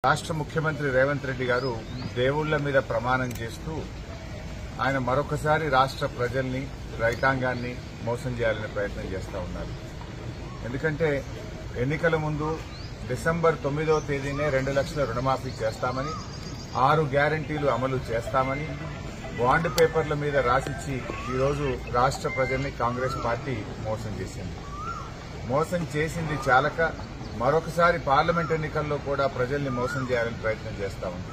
రాష్ట్ర ముఖ్యమంత్రి రేవంత్ రెడ్డి గారు దేవుళ్ల మీద ప్రమాణం చేస్తూ ఆయన మరొకసారి రాష్ట్ర ప్రజల్ని రైతాంగాన్ని మోసం చేయాలనే ప్రయత్నం చేస్తూ ఉన్నారు. ఎందుకంటే ఎన్నికల ముందు డిసెంబర్ 9వ తేదీనే 2 లక్షల రుణమాఫీ చేస్తామని, 6 గ్యారంటీలు అమలు చేస్తామని బాండ్ పేపర్ల మీద రాసిచ్చి ఈరోజు రాష్ట్ర ప్రజల్ని కాంగ్రెస్ పార్టీ మోసం చేసింది. మోసం చేసింది చాలక మరొకసారి పార్లమెంట్ ఎన్నికల్లో కూడా ప్రజల్ని మోసం చేయాలని ప్రయత్నం చేస్తా ఉంది.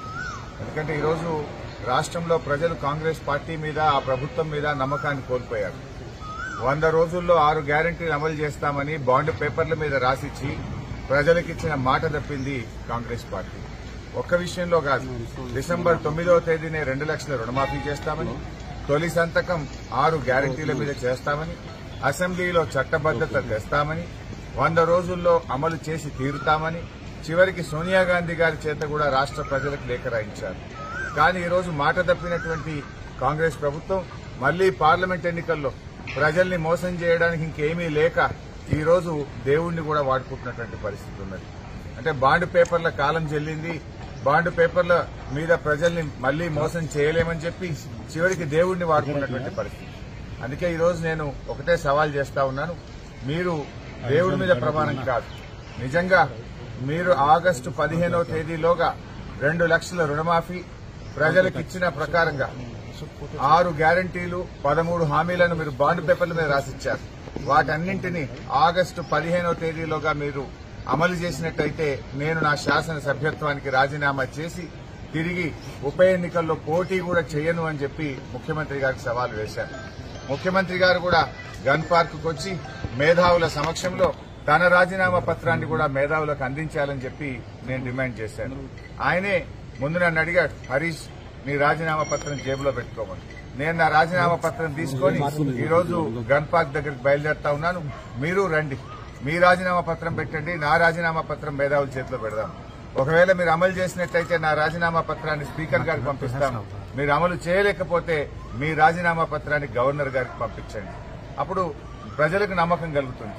ఎందుకంటే ఈరోజు రాష్ట్రంలో ప్రజలు కాంగ్రెస్ పార్టీ మీద, ఆ ప్రభుత్వం మీద నమ్మకాన్ని కోల్పోయారు. 100 రోజుల్లో 6 గ్యారంటీలు అమలు చేస్తామని బాండ్ పేపర్ల మీద రాసిచ్చి ప్రజలకిచ్చిన మాట తప్పింది కాంగ్రెస్ పార్టీ. ఒక్క విషయంలో కాదు, డిసెంబర్ 9వ తేదీనే 2 లక్షల రుణమాఫీ చేస్తామని, తొలి సంతకం 6 గ్యారంటీల మీద చేస్తామని, అసెంబ్లీలో చట్టబద్దత తెస్తామని, 100 రోజుల్లో అమలు చేసి తీరుతామని, చివరికి సోనియా గాంధీ గారి చేత కూడా రాష్ట్ర ప్రజలకు లేఖ రాయించారు. కానీ ఈరోజు మాట తప్పినటువంటి కాంగ్రెస్ ప్రభుత్వం మళ్లీ పార్లమెంట్ ఎన్నికల్లో ప్రజల్ని మోసం చేయడానికి ఇంకేమీ లేక ఈరోజు దేవుణ్ణి కూడా వాడుకుంటున్నటువంటి పరిస్థితి ఉన్నది. అంటే బాండ్ పేపర్ల కాలం చెల్లింది, బాండ్ పేపర్ల మీద ప్రజల్ని మళ్లీ మోసం చేయలేమని చెప్పి చివరికి దేవుణ్ణి వాడుకున్నటువంటి పరిస్థితి. అందుకే ఈరోజు నేను ఒకటే సవాల్ చేస్తా ఉన్నాను, మీరు దేవుడి మీద ప్రమాణం కాదు, నిజంగా మీరు ఆగస్టు 15వ తేదీలోగా 2 లక్షల రుణమాఫీ ప్రజలకు ఇచ్చిన ప్రకారంగా 6 గ్యారంటీలు 13 హామీలను మీరు బాండ్ పేపర్ల మీద రాసిచ్చారు. వాటన్నింటినీ ఆగస్టు 15వ తేదీలోగా మీరు అమలు చేసినట్టయితే నేను నా శాసన సభ్యత్వానికి రాజీనామా చేసి తిరిగి ఉప ఎన్నికల్లో పోటీ కూడా చేయను అని చెప్పి ముఖ్యమంత్రి గారికి సవాల్ వేశారు. ముఖ్యమంత్రి గారు కూడా గన్ పార్క్ కు వచ్చి మేధావుల సమక్షంలో తన రాజీనామా పత్రాన్ని కూడా మేధావులకు అందించాలని చెప్పి నేను డిమాండ్ చేశాను. ఆయనే ముందు నన్ను అడిగాడు, హరీష్ నీ రాజీనామా పత్రం జేబులో పెట్టుకోమని. నేను నా రాజీనామా పత్రం తీసుకుని ఈరోజు గన్ పార్క్ దగ్గరికి బయలుదేరుతా ఉన్నాను. మీరు రండి, మీ రాజీనామా పత్రం పెట్టండి, నా రాజీనామా పత్రం మేధావుల చేతిలో పెడదాం. ఒకవేళ మీరు అమలు చేసినట్టయితే నా రాజీనామా పత్రాన్ని స్పీకర్ గారికి పంపిస్తాను. మీరు అమలు చేయలేకపోతే మీ రాజీనామా పత్రాన్ని గవర్నర్ గారికి పంపించండి. అప్పుడు ప్రజలకు నమ్మకం కలుగుతుంది.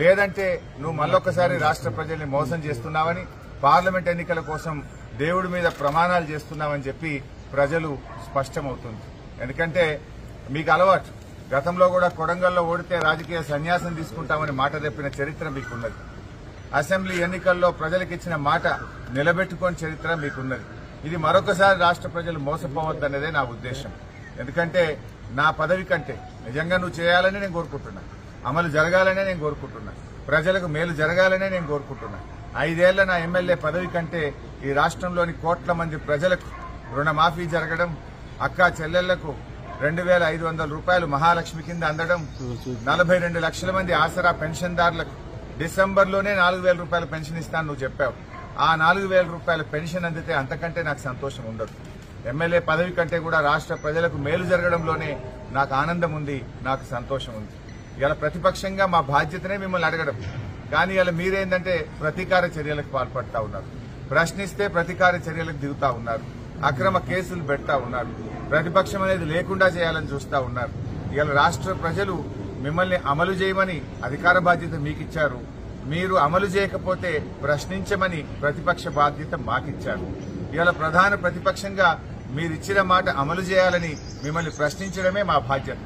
లేదంటే నువ్వు మళ్ళొక్కసారి రాష్ట్ర ప్రజల్ని మోసం చేస్తున్నావని, పార్లమెంట్ ఎన్నికల కోసం దేవుడి మీద ప్రమాణాలు చేస్తున్నావని చెప్పి ప్రజలు స్పష్టమవుతుంది. ఎందుకంటే మీకు అలవాటు, గతంలో కూడా కొడంగల్లో ఓడితే రాజకీయ సన్యాసం తీసుకుంటామని మాట తప్పిన చరిత్ర మీకున్నది. అసెంబ్లీ ఎన్నికల్లో ప్రజలకిచ్చిన మాట నిలబెట్టుకోని చరిత్ర మీకున్నది. ఇది మరొకసారి రాష్ట్ర ప్రజలు మోసపోవద్దనేదే నా ఉద్దేశం. ఎందుకంటే నా పదవి కంటే నిజంగా నువ్వు చేయాలని నేను కోరుకుంటున్నా, అమలు జరగాలనే నేను కోరుకుంటున్నా, ప్రజలకు మేలు జరగాలనే నేను కోరుకుంటున్నా. 5 ఏళ్ల నా ఎమ్మెల్యే పదవి కంటే ఈ రాష్ట్రంలోని కోట్ల మంది ప్రజలకు రుణమాఫీ జరగడం, అక్కా చెల్లెళ్లకు 2,500 రూపాయలు మహాలక్ష్మి కింద అందడం, 42 లక్షల మంది ఆసరా పెన్షన్దారులకు డిసెంబర్లోనే 4,000 రూపాయల పెన్షన్ ఇస్తాను నువ్వు చెప్పావు. ఆ 4,000 రూపాయల పెన్షన్ అందితే అంతకంటే నాకు సంతోషం ఉండదు. ఎమ్మెల్యే పదవి కంటే కూడా రాష్ట్ర ప్రజలకు మేలు జరగడంలోనే నాకు ఆనందం ఉంది, నాకు సంతోషం ఉంది. ఇలా ప్రతిపక్షంగా మా బాధ్యతనే మిమ్మల్ని అడగడం, కానీ ఇలా మీరేందంటే ప్రతీకార చర్యలకు పాల్పడతా ఉన్నారు. ప్రశ్నిస్తే ప్రతీకార చర్యలకు దిగుతా ఉన్నారు, అక్రమ కేసులు పెడతా ఉన్నారు, ప్రతిపక్షం అనేది లేకుండా చేయాలని చూస్తా ఉన్నారు. ఇలా రాష్ట్ర ప్రజలు మిమ్మల్ని అమలు చేయమని అధికార బాధ్యత మీకిచ్చారు. మీరు అమలు చేయకపోతే ప్రశ్నించమని ప్రతిపక్ష బాధ్యత మాకిచ్చారు. ఇవాళ ప్రధాన ప్రతిపక్షంగా మీరిచ్చిన మాట అమలు చేయాలని మిమ్మల్ని ప్రశ్నించడమే మా బాధ్యత.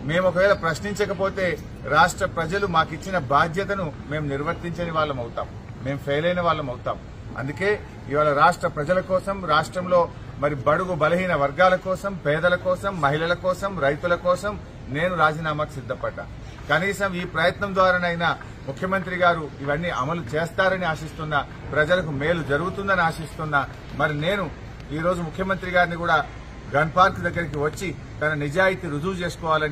మేము ఒకవేళ ప్రశ్నించకపోతే రాష్ట్ర ప్రజలు మాకిచ్చిన బాధ్యతను మేము నిర్వర్తించని వాళ్ళం అవుతాం, మేము ఫెయిల్ అయిన వాళ్ళం అవుతాం. అందుకే ఇవాళ రాష్ట్ర ప్రజల కోసం, రాష్ట్రంలో మరి బడుగు బలహీన వర్గాల కోసం, పేదల కోసం, మహిళల కోసం, రైతుల కోసం నేను రాజీనామాకు సిద్దపడ్డా. కనీసం ఈ ప్రయత్నం ద్వారానైనా ముఖ్యమంత్రి గారు ఇవన్నీ అమలు చేస్తారని ఆశిస్తున్నా, ప్రజలకు మేలు జరుగుతుందని ఆశిస్తున్నా. మరి నేను ఈరోజు ముఖ్యమంత్రి గారిని కూడా గన్ పార్క్ దగ్గరికి వచ్చి తన నిజాయితీ రుజువు చేసుకోవాలని